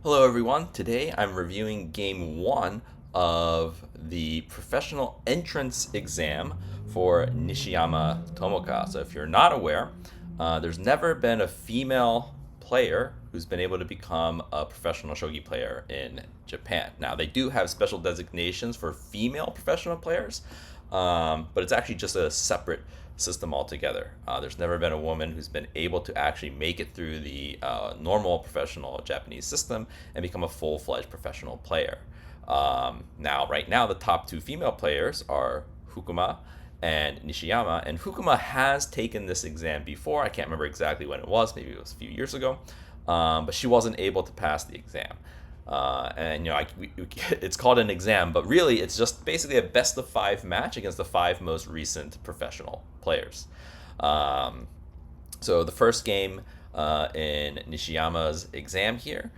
Hello everyone, today I'm reviewing game 1 of the professional entrance exam for Nishiyama Tomoka. So if you're not aware, there's never been a female player who's been able to become a professional shogi player in Japan. Now they do have special designations for female professional players, but it's actually just a separate system altogether. There's never been a woman who's been able to actually make it through the normal professional Japanese system and become a full-fledged professional player. Right now, the top two female players are Fukuma and Nishiyama, and Fukuma has taken this exam before. I can't remember exactly when it was. Maybe it was a few years ago, but she wasn't able to pass the exam. It's called an exam, but really it's just basically a best of five match against the five most recent professional players. Um, so the first game in Nishiyama's exam here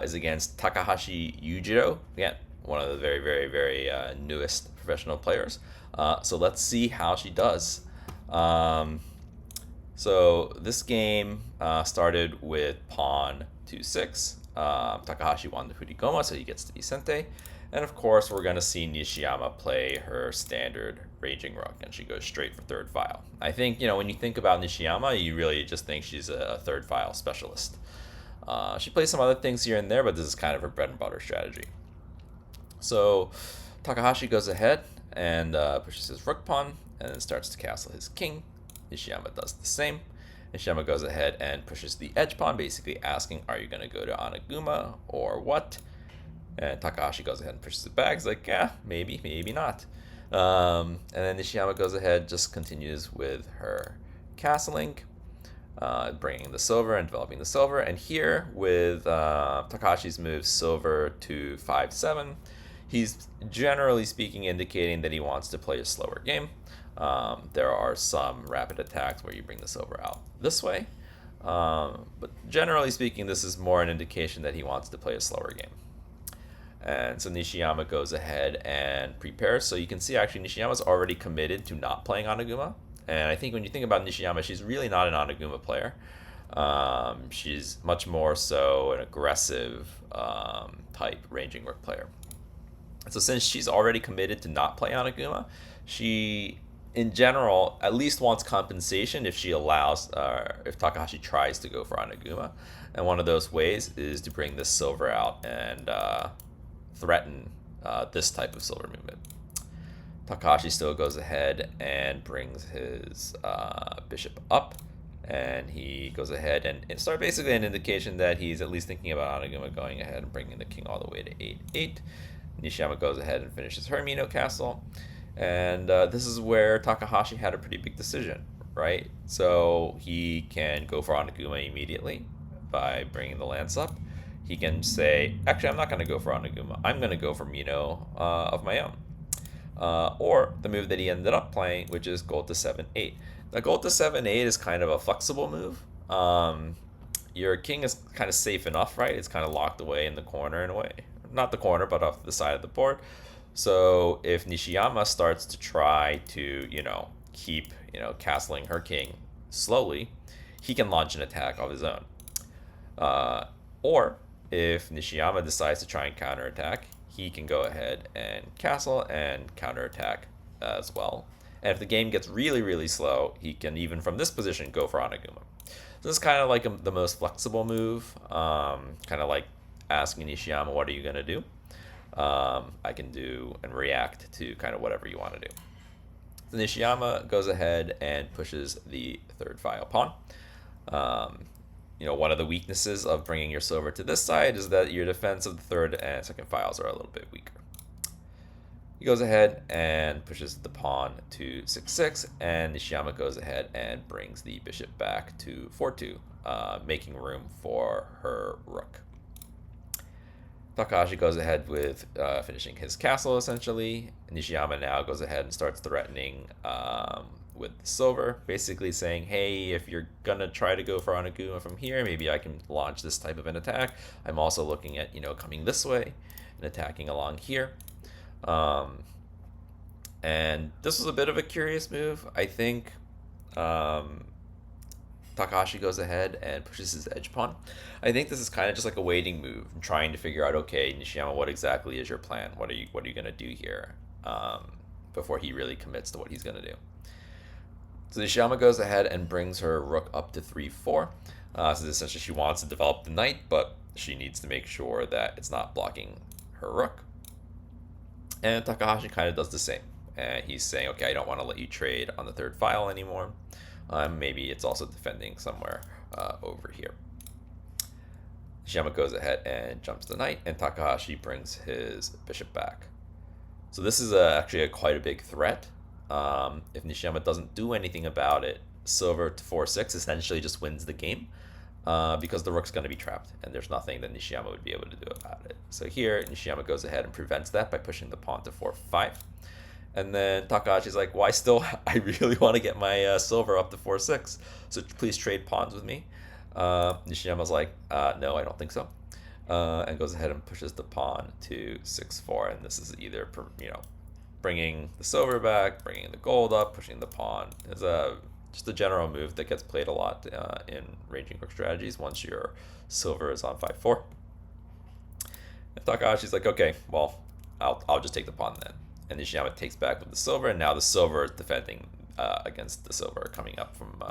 is against Takahashi Yujiro. Again, one of the very, very, very newest professional players. So let's see how she does. Um, so this game started with pawn 2-6. Takahashi won the Furigoma, so he gets to be sente. And of course, we're going to see Nishiyama play her standard raging rook, and she goes straight for third file. I think, when you think about Nishiyama, you really just think she's a third file specialist. She plays some other things here and there, but this is kind of her bread and butter strategy. So Takahashi goes ahead and pushes his rook pawn, and then starts to castle his king. Nishiyama does the same. Nishiyama goes ahead and pushes the edge pawn, basically asking, are you going to go to Anaguma or what? And Takahashi goes ahead and pushes it back. He's like, yeah, maybe, maybe not. And then Nishiyama goes ahead, just continues with her castling, bringing the silver and developing the silver. And here with Takahashi's move silver to 5-7, he's generally speaking indicating that he wants to play a slower game. There are some rapid attacks where you bring the silver out this way. But generally speaking, this is more an indication that he wants to play a slower game. And so Nishiyama goes ahead and prepares. So you can see actually Nishiyama's already committed to not playing Anaguma. And I think when you think about Nishiyama, she's really not an Anaguma player. She's much more so an aggressive type ranging rook player. So since she's already committed to not play Anaguma, she, in general, at least wants compensation if she allows, if Takahashi tries to go for Anaguma. And one of those ways is to bring this silver out and threaten this type of silver movement. Takahashi still goes ahead and brings his bishop up, and he goes ahead and it's basically an indication that he's at least thinking about Anaguma going ahead and bringing the king all the way to 8-8. Nishiyama goes ahead and finishes her Mino castle, and this is where Takahashi had a pretty big decision, right? So he can go for Anaguma immediately by bringing the lance up. He can say, actually, I'm not going to go for Anaguma. I'm going to go for Mino of my own. Or the move that he ended up playing, which is gold to 7-8. Now, gold to 7-8 is kind of a flexible move. Your king is kind of safe enough, right? It's kind of locked away in the corner in a way. Not the corner, but off the side of the board. So if Nishiyama starts to try to, keep, castling her king slowly, he can launch an attack of his own. Or if Nishiyama decides to try and counterattack, he can go ahead and castle and counterattack as well. And if the game gets really, really slow, he can even from this position go for Anaguma. So this is kind of like the most flexible move, kind of like asking Nishiyama, what are you going to do? I can do and react to kind of whatever you want to do. So Nishiyama goes ahead and pushes the third file pawn. One of the weaknesses of bringing your silver to this side is that your defense of the third and second files are a little bit weaker. He goes ahead and pushes the pawn to 6-6, and Nishiyama goes ahead and brings the bishop back to 4-2, making room for her rook. Takahashi goes ahead with finishing his castle, essentially. Nishiyama now goes ahead and starts threatening with the silver, basically saying, hey, if you're going to try to go for Anaguma from here, maybe I can launch this type of an attack. I'm also looking at, coming this way and attacking along here. And this was a bit of a curious move. I think Takahashi goes ahead and pushes his edge pawn. I think this is kind of just like a waiting move, trying to figure out, okay, Nishiyama, what exactly is your plan? What are you gonna do here? Before he really commits to what he's gonna do. So Nishiyama goes ahead and brings her rook up to 3-4. So essentially she wants to develop the knight, but she needs to make sure that it's not blocking her rook. And Takahashi kind of does the same. And he's saying, okay, I don't want to let you trade on the third file anymore. Maybe it's also defending somewhere over here. Nishiyama goes ahead and jumps the knight, and Takahashi brings his bishop back. So this is actually quite a big threat. If Nishiyama doesn't do anything about it, silver to 4-6 essentially just wins the game because the rook's going to be trapped, and there's nothing that Nishiyama would be able to do about it. So here, Nishiyama goes ahead and prevents that by pushing the pawn to 4-5. And then Takahashi's like, why still? I really want to get my silver up to 4-6, so please trade pawns with me. Nishiyama's like, no, I don't think so. And goes ahead and pushes the pawn to 6-4, and this is either, bringing the silver back, bringing the gold up, pushing the pawn. Is just a general move that gets played a lot in ranging rook strategies once your silver is on 5-4. And Takahashi's like, okay, well, I'll just take the pawn then. And Nishiyama takes back with the silver, and now the silver is defending against the silver coming up from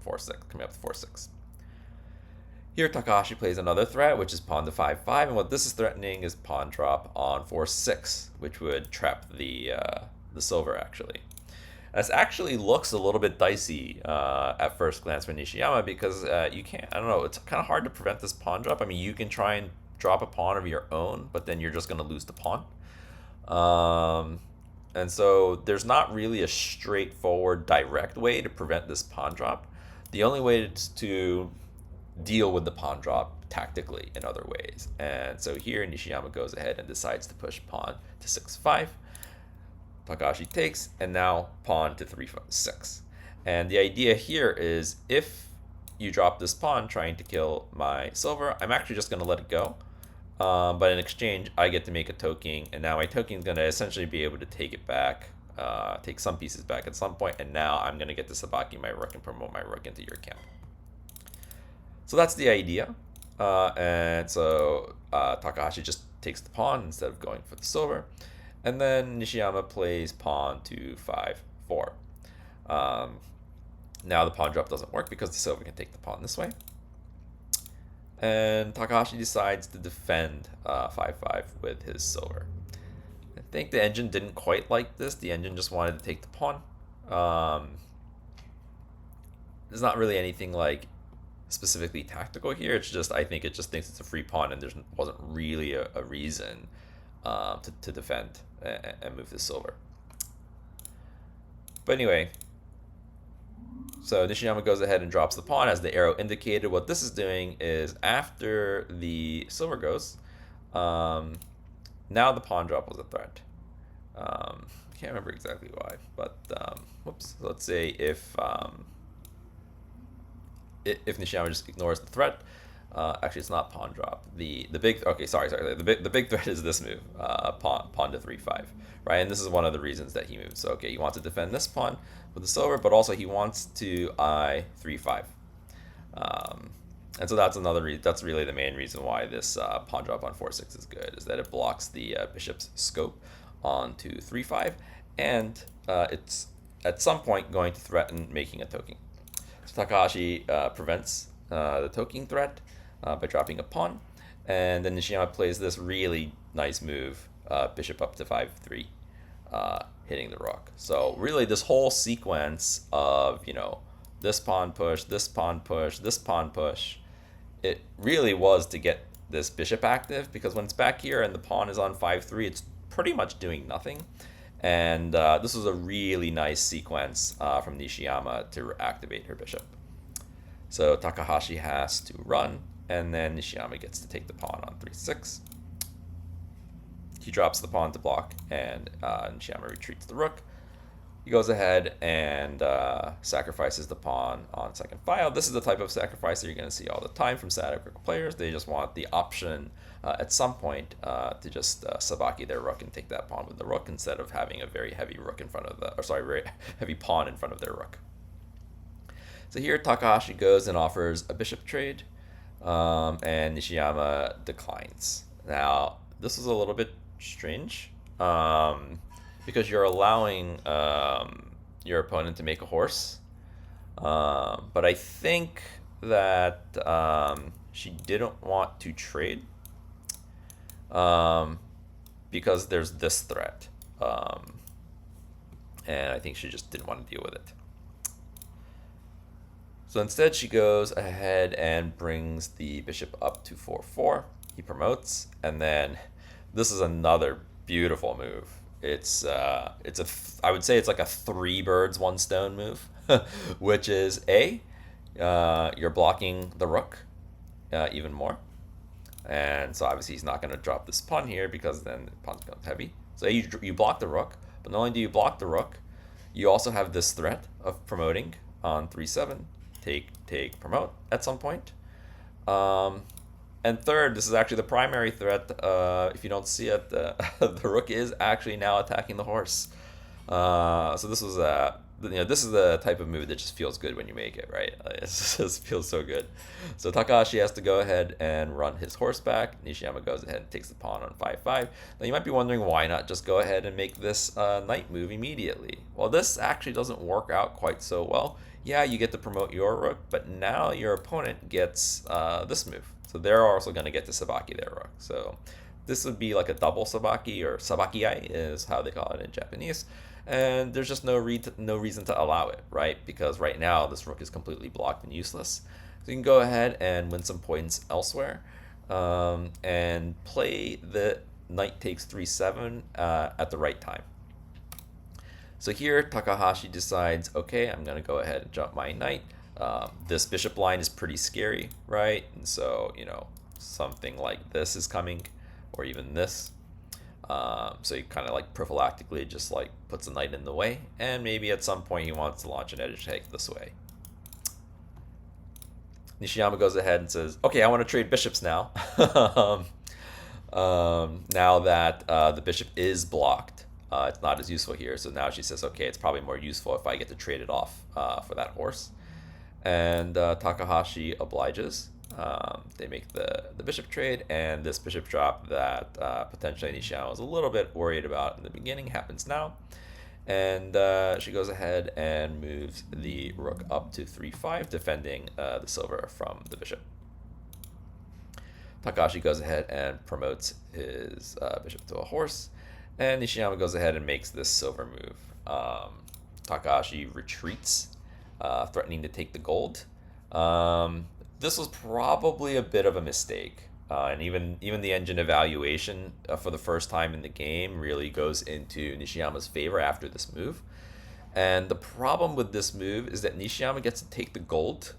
4-6, coming up to 4-6. Here, Takahashi plays another threat, which is pawn to 5-5, and what this is threatening is pawn drop on 4-6, which would trap the silver, actually. This actually looks a little bit dicey at first glance for Nishiyama, because you can't, I don't know, it's kind of hard to prevent this pawn drop. I mean, you can try and drop a pawn of your own, but then you're just going to lose the pawn. And so there's not really a straightforward, direct way to prevent this pawn drop. The only way to deal with the pawn drop tactically in other ways. And so here Nishiyama goes ahead and decides to push pawn to 6-5. Takahashi takes, and now pawn to 3-6. And the idea here is if you drop this pawn trying to kill my silver, I'm actually just going to let it go. But in exchange, I get to make a token, and now my token is going to essentially be able to take it back, take some pieces back at some point, and now I'm going to get to sabaki my rook and promote my rook into your camp. So that's the idea. And so Takahashi just takes the pawn instead of going for the silver. And then Nishiyama plays pawn to 5-4. Now the pawn drop doesn't work because the silver can take the pawn this way. And Takahashi decides to defend 5-5 with his silver. I think the engine didn't quite like this. The engine just wanted to take the pawn. There's not really anything like specifically tactical here. It's just, I think it just thinks it's a free pawn, and there wasn't really a reason to defend and move the silver. But anyway, so Nishiyama goes ahead and drops the pawn as the arrow indicated. What this is doing is after the silver goes, now the pawn drop was a threat. I can't remember exactly why, but whoops. Let's say if Nishiyama just ignores the threat, actually it's not pawn drop. The big, okay, sorry. The big threat is this move, pawn to 3-5, right? And this is one of the reasons that he moves. So okay, he wants to defend this pawn with the silver, but also he wants to I3-5. And so that's that's really the main reason why this pawn drop on 4-6 is good, is that it blocks the bishop's scope onto 3-5, and it's at some point going to threaten making a token. So Takahashi prevents the token threat by dropping a pawn, and then Nishiyama plays this really nice move, bishop up to 5-3, hitting the rook. So really this whole sequence of, this pawn push, this pawn push, this pawn push, it really was to get this bishop active, because when it's back here and the pawn is on 5-3, it's pretty much doing nothing. And this was a really nice sequence from Nishiyama to activate her bishop. So Takahashi has to run, and then Nishiyama gets to take the pawn on 3-6. He drops the pawn to block, and Nishiyama retreats the rook. He goes ahead and sacrifices the pawn on second file. This is the type of sacrifice that you're going to see all the time from static rook players. They just want the option at some point to just sabaki their rook and take that pawn with the rook, instead of having a very heavy rook in front of very heavy pawn in front of their rook. So here Takahashi goes and offers a bishop trade, and Nishiyama declines. Now, this is a little bit strange, because you're allowing your opponent to make a horse. But I think that she didn't want to trade, because there's this threat. And I think she just didn't want to deal with it. So instead, she goes ahead and brings the bishop up to 4-4. He promotes, and then this is another beautiful move. I would say it's like a 3 birds 1 stone move, which is you're blocking the rook even more, and so obviously he's not going to drop this pawn here because then the pawn becomes heavy. So you block the rook, but not only do you block the rook, you also have this threat of promoting on 3-7. Take, promote at some point. And third, this is actually the primary threat. If you don't see it, the rook is actually now attacking the horse. So this was this is the type of move that just feels good when you make it, right? It just feels so good. So Takahashi has to go ahead and run his horse back. Nishiyama goes ahead and takes the pawn on 5-5. Now you might be wondering, why not just go ahead and make this knight move immediately? Well, this actually doesn't work out quite so well. Yeah, you get to promote your rook, but now your opponent gets this move. So they're also going to get to sabaki their rook. So this would be like a double sabaki, or sabakiai is how they call it in Japanese. And there's just no reason to allow it, right? Because right now this rook is completely blocked and useless. So you can go ahead and win some points elsewhere, and play the knight takes 3-7 at the right time. So here Takahashi decides, okay, I'm going to go ahead and jump my knight. This bishop line is pretty scary, right? And so, something like this is coming, or even this. So he kind of like prophylactically just like puts a knight in the way, and maybe at some point he wants to launch an edge take this way. Nishiyama goes ahead and says, okay, I want to trade bishops now. Now that the bishop is blocked, it's not as useful here. So now she says, okay, it's probably more useful if I get to trade it off for that horse. And Takahashi obliges. They make the bishop trade, and this bishop drop that potentially Nishiyama was a little bit worried about in the beginning happens now. And she goes ahead and moves the rook up to 3-5, defending the silver from the bishop. Takahashi goes ahead and promotes his bishop to a horse, and Nishiyama goes ahead and makes this silver move. Takahashi retreats, threatening to take the gold. This was probably a bit of a mistake, and even the engine evaluation for the first time in the game really goes into Nishiyama's favor after this move. And the problem with this move is that Nishiyama gets to take the gold,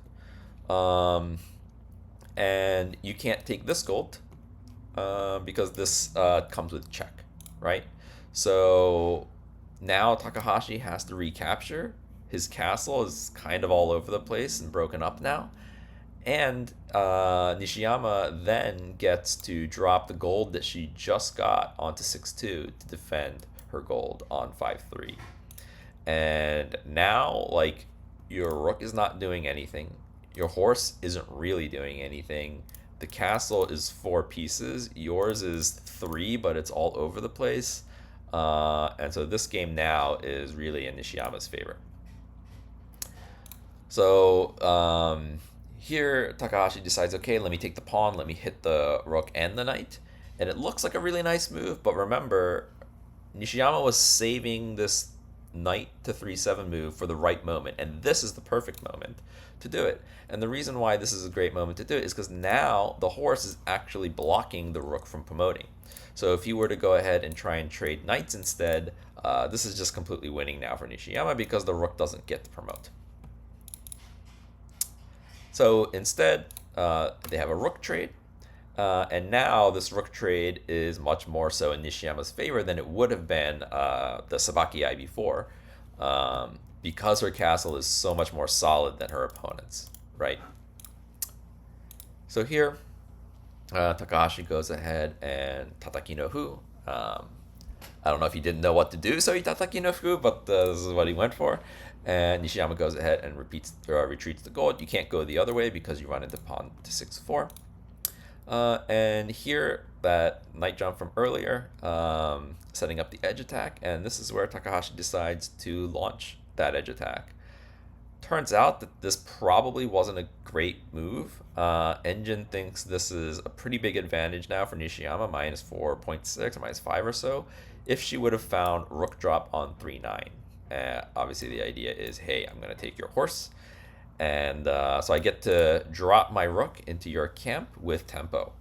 and you can't take this gold because this comes with check, right? So now Takahashi has to recapture. His castle is kind of all over the place and broken up now. And Nishiyama then gets to drop the gold that she just got onto 6-2 to defend her gold on 5-3. And now, like, your rook is not doing anything. Your horse isn't really doing anything. The castle is 4 pieces. Yours is 3, but it's all over the place. And so this game now is really in Nishiyama's favor. So here Takahashi decides, okay, let me take the pawn, let me hit the rook and the knight. And it looks like a really nice move, but remember, Nishiyama was saving this knight to 3-7 move for the right moment, and this is the perfect moment to do it. And the reason why this is a great moment to do it is because now the horse is actually blocking the rook from promoting. So if you were to go ahead and try and trade knights instead, this is just completely winning now for Nishiyama because the rook doesn't get to promote. So instead, they have a rook trade, and now this rook trade is much more so in Nishiyama's favor than it would have been the Sabaki-ai before, because her castle is so much more solid than her opponent's, right? So here, Takahashi goes ahead and tataki no fu. I don't know if he didn't know what to do, so he tataki no fu, but this is what he went for. And Nishiyama goes ahead and retreats the gold. You can't go the other way because you run into pawn to 6-4. And here, that knight jump from earlier, setting up the edge attack, and this is where Takahashi decides to launch that edge attack. Turns out that this probably wasn't a great move. Engine thinks this is a pretty big advantage now for Nishiyama, minus 4.6 or minus 5 or so, if she would have found rook drop on 3-9. Obviously, the idea is, hey, I'm going to take your horse, and so I get to drop my rook into your camp with tempo.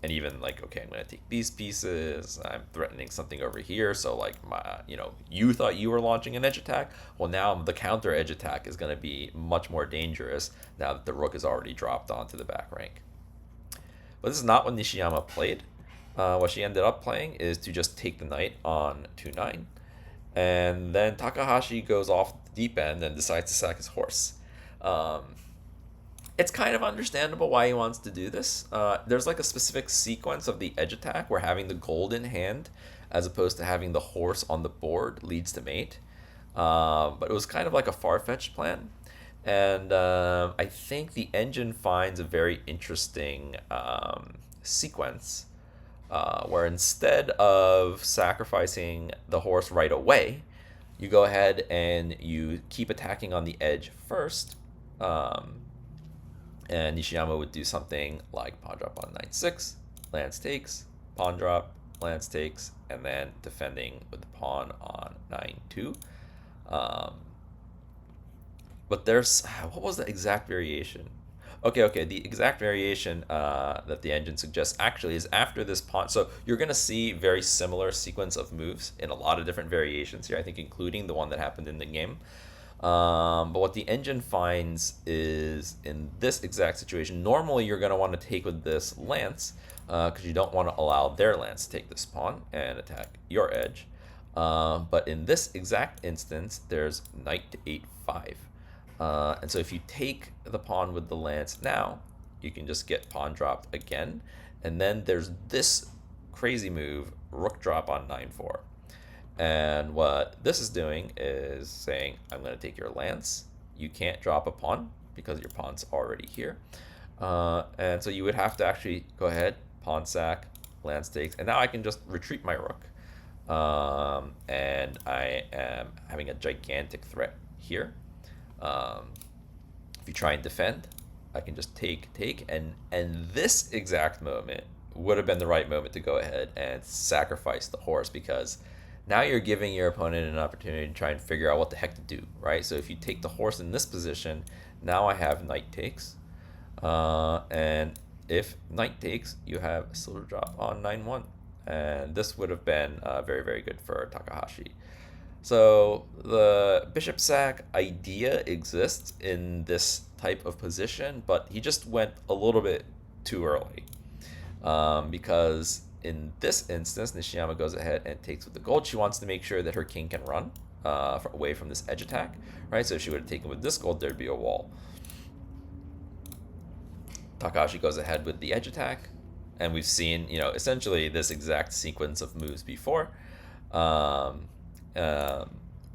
And even like, okay, I'm going to take these pieces. I'm threatening something over here. So like, you thought you were launching an edge attack. Well, now the counter edge attack is going to be much more dangerous now that the rook is already dropped onto the back rank. But this is not what Nishiyama played. What she ended up playing is to just take the knight on 2-9. And then Takahashi goes off the deep end and decides to sack his horse. It's kind of understandable why he wants to do this. There's like a specific sequence of the edge attack where having the gold in hand as opposed to having the horse on the board leads to mate. But it was kind of like a far-fetched plan. And I think the engine finds a very interesting sequence where instead of sacrificing the horse right away, you go ahead and you keep attacking on the edge first. And Nishiyama would do something like pawn drop on 9-6, lance takes, pawn drop, lance takes, and then defending with the pawn on 9-2. But there's, what was the exact variation? Okay, the exact variation that the engine suggests actually is after this pawn. So you're going to see very similar sequence of moves in a lot of different variations here, I think including the one that happened in the game. But what the engine finds is in this exact situation, normally you're going to want to take with this lance because you don't want to allow their lance to take this pawn and attack your edge. But in this exact instance, there's knight to 8-5. And so if you take the pawn with the lance now, you can just get pawn dropped again. And then there's this crazy move, rook drop on 9-4. And what this is doing is saying, I'm going to take your lance. You can't drop a pawn because your pawn's already here. And so you would have to actually go ahead, pawn sack, lance takes. And now I can just retreat my rook. And I am having a gigantic threat here. If you try and defend, I can just take. And this exact moment would have been the right moment to go ahead and sacrifice the horse because now you're giving your opponent an opportunity to try and figure out what the heck to do, right? So if you take the horse in this position, now I have knight takes. And if knight takes, you have a silver drop on 9-1. And this would have been very, very good for Takahashi. So the bishop sack idea exists in this type of position, but he just went a little bit too early. Because in this instance, Nishiyama goes ahead and takes with the gold. She wants to make sure that her king can run away from this edge attack, right? So if she would have taken with this gold, there'd be a wall. Takahashi goes ahead with the edge attack, and we've seen, essentially this exact sequence of moves before, but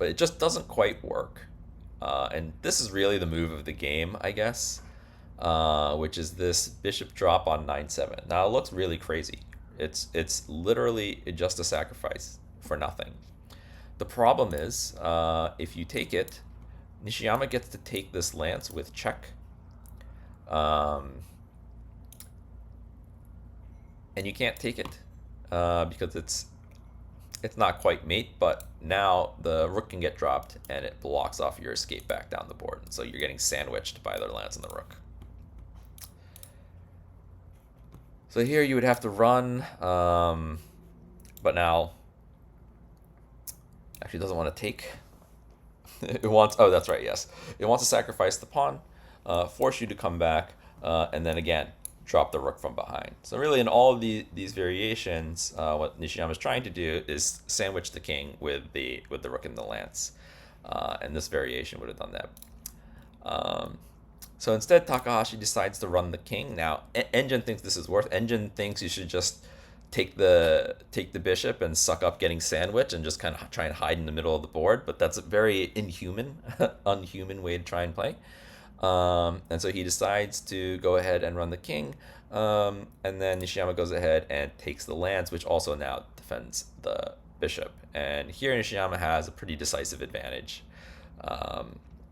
it just doesn't quite work. And this is really the move of the game, I guess, which is this bishop drop on 9-7. Now it looks really crazy. It's literally just a sacrifice for nothing. The problem is, if you take it, Nishiyama gets to take this lance with check. And you can't take it because it's not quite mate, but now the rook can get dropped and it blocks off your escape back down the board. So you're getting sandwiched by their lance and the rook. So here you would have to run, but now actually doesn't want to take. It wants, oh, that's right, yes. It wants to sacrifice the pawn, force you to come back, and then again, drop the rook from behind. So really in all of these variations, what Nishiyama is trying to do is sandwich the king with the rook and the lance. And this variation would have done that. So instead, Takahashi decides to run the king. Now, Engine thinks this is worth. Engine thinks you should just take the bishop and suck up getting sandwiched and just kind of try and hide in the middle of the board. But that's a very inhuman, unhuman way to try and play. And so he decides to go ahead and run the king. And then Nishiyama goes ahead and takes the lands, which also now defends the bishop. And here Nishiyama has a pretty decisive advantage.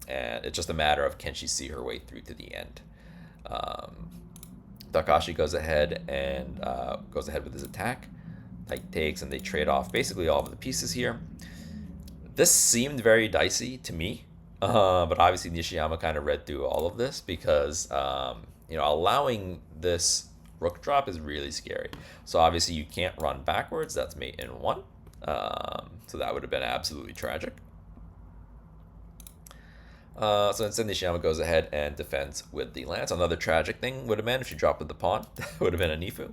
And it's just a matter of can she see her way through to the end. Takahashi goes ahead with his attack. Knight takes, and they trade off basically all of the pieces here. This seemed very dicey to me, but obviously Nishiyama kind of read through all of this because allowing this rook drop is really scary. So obviously you can't run backwards. That's mate in one. So that would have been absolutely tragic. So instead, Nishiyama goes ahead and defends with the lance. Another tragic thing would have been if she dropped with the pawn. That would have been a Nifu.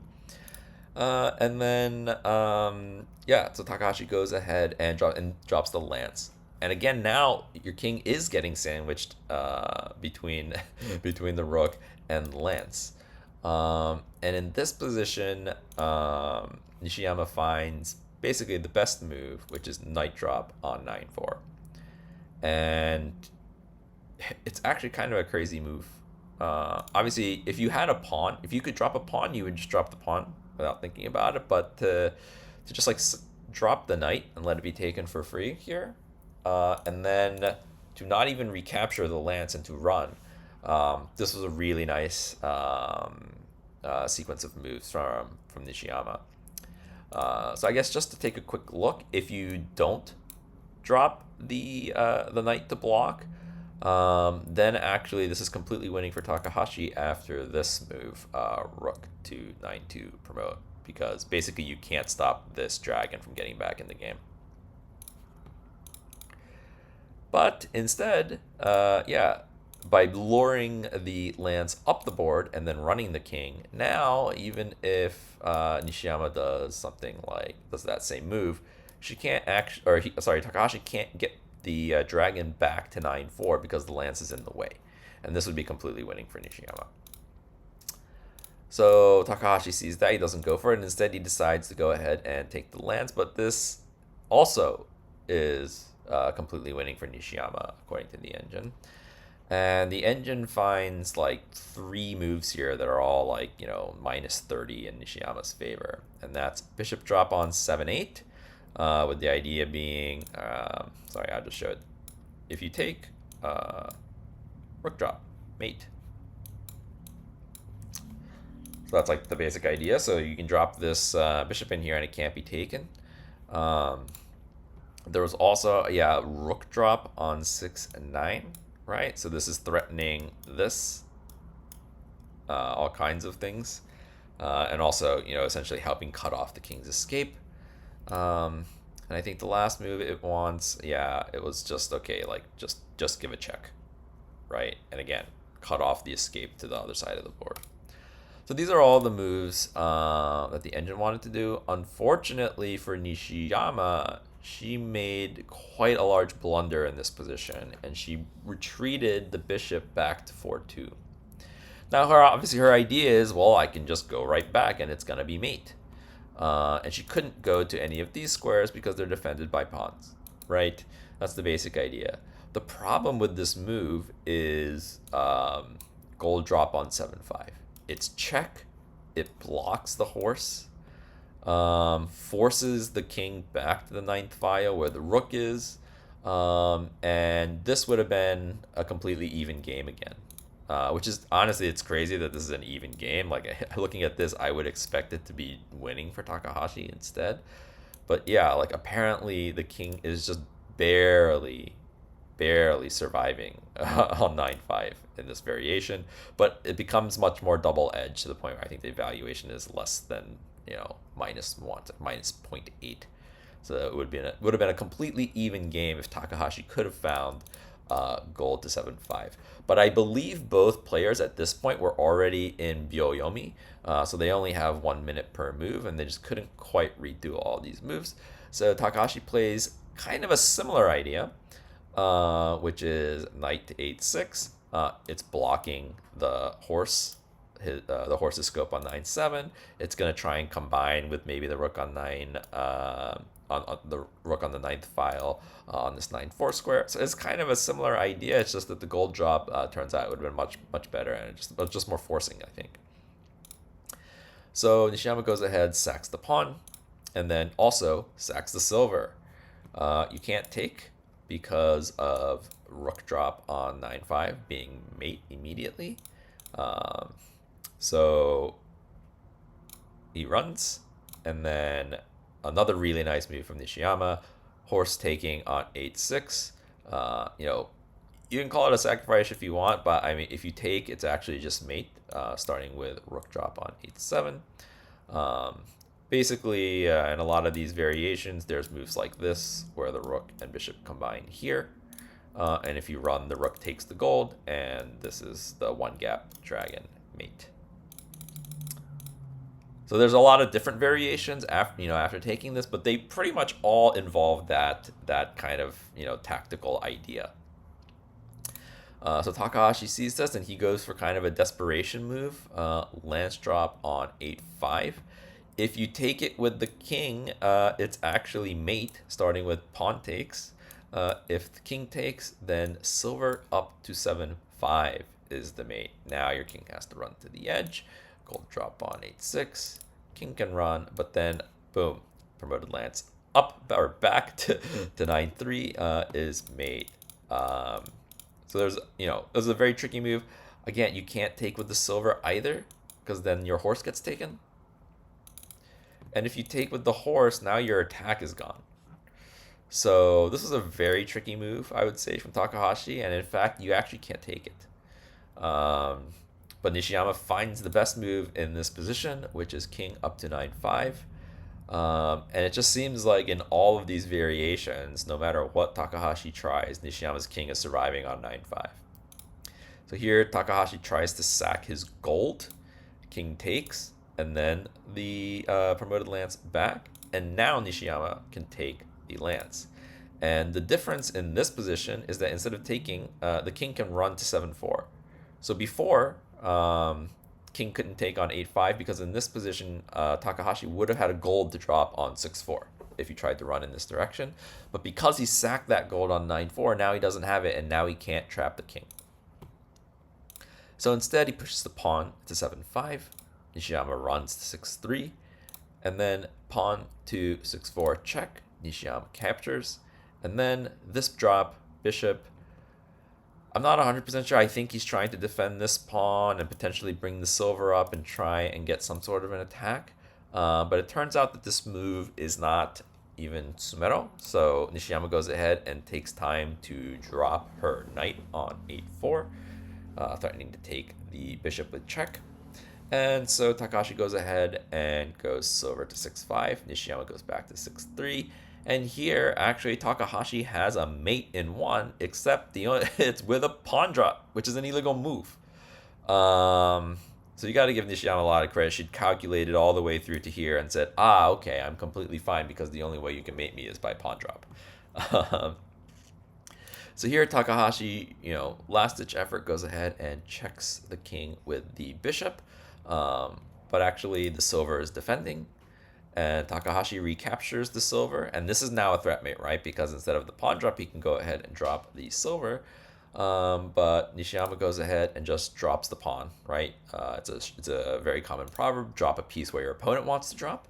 And then, so Takahashi goes ahead and drops the lance. And again, now your king is getting sandwiched between the rook and the lance. And in this position, Nishiyama finds basically the best move, which is knight drop on 9-4. And it's actually kind of a crazy move. Obviously, if you had a pawn, if you could drop a pawn, you would just drop the pawn without thinking about it. But to just like drop the knight and let it be taken for free here, and then to not even recapture the lance and to run, this was a really nice sequence of moves from Nishiyama. So I guess just to take a quick look, if you don't drop the knight to block, then actually this is completely winning for Takahashi after this move, rook to 9-2 promote, because basically you can't stop this dragon from getting back in the game. But instead, by luring the lance up the board and then running the king, now even if Nishiyama does that same move, she can't Takahashi can't get the dragon back to 9-4 because the lance is in the way. And this would be completely winning for Nishiyama. So Takahashi sees that, he doesn't go for it, and instead he decides to go ahead and take the lance, but this also is completely winning for Nishiyama, according to the engine. And the engine finds like 3 moves here that are all like, minus 30 in Nishiyama's favor. And that's bishop drop on 7-8. With the idea being, I'll just show it. If you take rook drop, mate. So that's like the basic idea. So you can drop this bishop in here and it can't be taken. There was also, rook drop on 6 and 9, right? So this is threatening this, all kinds of things. And also, essentially helping cut off the king's escape. And I think the last move it wants, it was just, okay, like, just give a check, right? And again, cut off the escape to the other side of the board. So these are all the moves that the engine wanted to do. Unfortunately for Nishiyama, she made quite a large blunder in this position, and she retreated the bishop back to 4-2. Now, obviously her idea is, well, I can just go right back and it's going to be mate. And she couldn't go to any of these squares because they're defended by pawns, right? That's the basic idea. The problem with this move is gold drop on 7-5. It's check, it blocks the horse, forces the king back to the 9th file where the rook is, and this would have been a completely even game again. Which is, honestly, it's crazy that this is an even game. Like, looking at this, I would expect it to be winning for Takahashi instead. But yeah, like, apparently the king is just barely surviving on 9-5 in this variation. But it becomes much more double-edged to the point where I think the evaluation is less than, minus 1, minus 0.8. So it would have been a completely even game if Takahashi could have found gold to 7-5. But I believe both players at this point were already in Byoyomi, so they only have 1 minute per move, and they just couldn't quite redo all these moves. So Takahashi plays kind of a similar idea, which is knight to 8-6. It's blocking the horse the horse's scope on 9-7. It's going to try and combine with maybe the rook on 9 on the rook on the ninth file on this 9-4 square. So it's kind of a similar idea. It's just that the gold drop turns out it would have been much better, and it was just more forcing, I think. So Nishiyama goes ahead, sacks the pawn, and then also sacks the silver. You can't take because of rook drop on 9-5 being mate immediately. So he runs, and then another really nice move from Nishiyama, horse taking on 8-6. You can call it a sacrifice if you want, but I mean, if you take, it's actually just mate, starting with rook drop on 8-7. Basically, in a lot of these variations, there's moves like this, where the rook and bishop combine here. And if you run, the rook takes the gold, and this is the one gap dragon mate. So there's a lot of different variations after taking this, but they pretty much all involve that kind of tactical idea. So Takahashi sees this, and he goes for kind of a desperation move, lance drop on 8-5. If you take it with the king, it's actually mate, starting with pawn takes. If the king takes, then silver up to 7-5 is the mate. Now your king has to run to the edge. Gold drop on 8-6. King can run, but then boom, promoted lance up or back to 9-3 is mate. So there's a very tricky move. Again, you can't take with the silver either, because then your horse gets taken. And if you take with the horse, now your attack is gone. So this is a very tricky move, I would say, from Takahashi, and in fact, you actually can't take it. But Nishiyama finds the best move in this position, which is king up to 9-5. And it just seems like in all of these variations, no matter what Takahashi tries, Nishiyama's king is surviving on 9-5. So here, Takahashi tries to sack his gold. King takes, and then the promoted lance back. And now Nishiyama can take the lance. And the difference in this position is that instead of taking, the king can run to 7-4. So before, king couldn't take on 8-5 because in this position, Takahashi would have had a gold to drop on 6-4 if he tried to run in this direction. But because he sacked that gold on 9-4, now he doesn't have it, and now he can't trap the king. So instead, he pushes the pawn to 7-5. Nishiyama runs to 6-3. And then pawn to 6-4 check. Nishiyama captures. And then this drop, bishop. I'm not 100% sure. I think he's trying to defend this pawn and potentially bring the silver up and try and get some sort of an attack. But it turns out that this move is not even Sumero. So Nishiyama goes ahead and takes time to drop her knight on 8-4, threatening to take the bishop with check. And so Takahashi goes ahead and goes silver to 6-5. Nishiyama goes back to 6-3. And here, actually, Takahashi has a mate in one, except it's with a pawn drop, which is an illegal move. So you got to give Nishiyama a lot of credit. She'd calculated all the way through to here and said, okay, I'm completely fine because the only way you can mate me is by pawn drop. So here, Takahashi, last-ditch effort, goes ahead and checks the king with the bishop. But actually, the silver is defending. And Takahashi recaptures the silver, and this is now a threat mate, right? Because instead of the pawn drop, he can go ahead and drop the silver. But Nishiyama goes ahead and just drops the pawn, right? It's a very common proverb: drop a piece where your opponent wants to drop.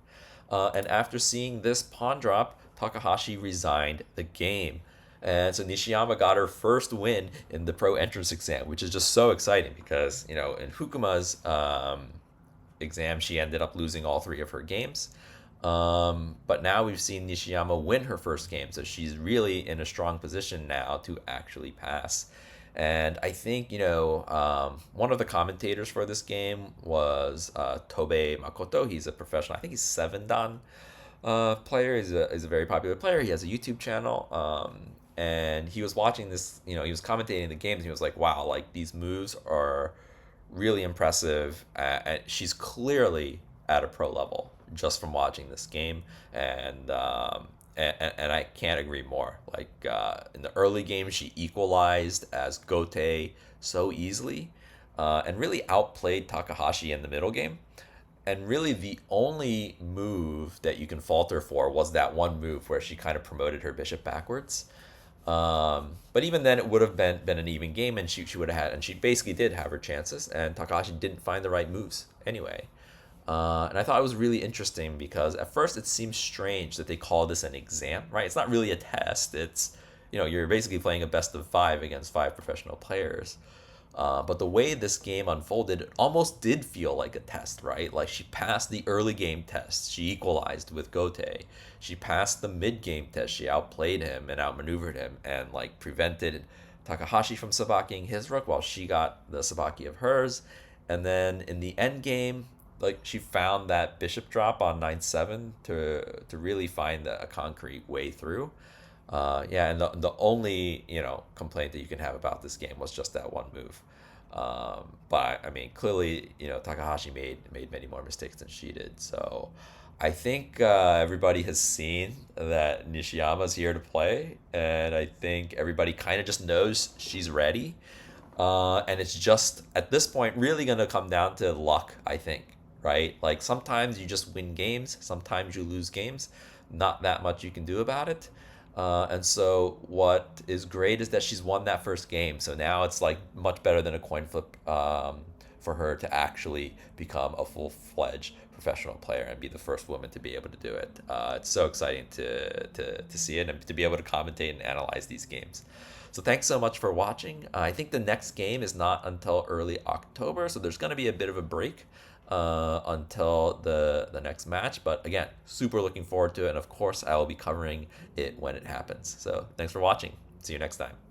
And after seeing this pawn drop, Takahashi resigned the game. And so Nishiyama got her first win in the pro entrance exam, which is just so exciting because, in Hukuma's exam, she ended up losing all 3 of her games. But now we've seen Nishiyama win her first game, so she's really in a strong position now to actually pass. And I think, one of the commentators for this game was Tobe Makoto. He's a professional. I think he's 7-dan player. He's a very popular player. He has a YouTube channel. And he was watching this, he was commentating the games, and he was like, wow, like these moves are really impressive. And she's clearly at a pro level just from watching this game, and I can't agree more. Like in the early game, she equalized as Gote so easily, and really outplayed Takahashi in the middle game. And really, the only move that you can fault her for was that one move where she kind of promoted her bishop backwards. But even then, it would have been an even game, and she would have had, and she basically did have her chances, and Takahashi didn't find the right moves anyway. And I thought it was really interesting because at first it seems strange that they call this an exam, right? It's not really a test. It's, you're basically playing a best of five against five professional players. But the way this game unfolded it almost did feel like a test, right? Like she passed the early game test. She equalized with Gote. She passed the mid game test. She outplayed him and outmaneuvered him and like prevented Takahashi from sabaking his rook while she got the sabaki of hers. And then in the end game, like she found that bishop drop on 9-7 to really find a concrete way through. Yeah, and the only complaint that you can have about this game was just that one move. But I mean, clearly, Takahashi made many more mistakes than she did. So I think everybody has seen that Nishiyama's here to play, and I think everybody kind of just knows she's ready. And it's just at this point really gonna come down to luck, I think, right? Like sometimes you just win games, sometimes you lose games. Not that much you can do about it. And so what is great is that she's won that first game. So now it's like much better than a coin flip for her to actually become a full-fledged professional player and be the first woman to be able to do it. It's so exciting to see it and to be able to commentate and analyze these games. So thanks so much for watching. I think the next game is not until early October, so there's going to be a bit of a break until the next match. But again, super looking forward to it. And of course, I will be covering it when it happens. So thanks for watching. See you next time.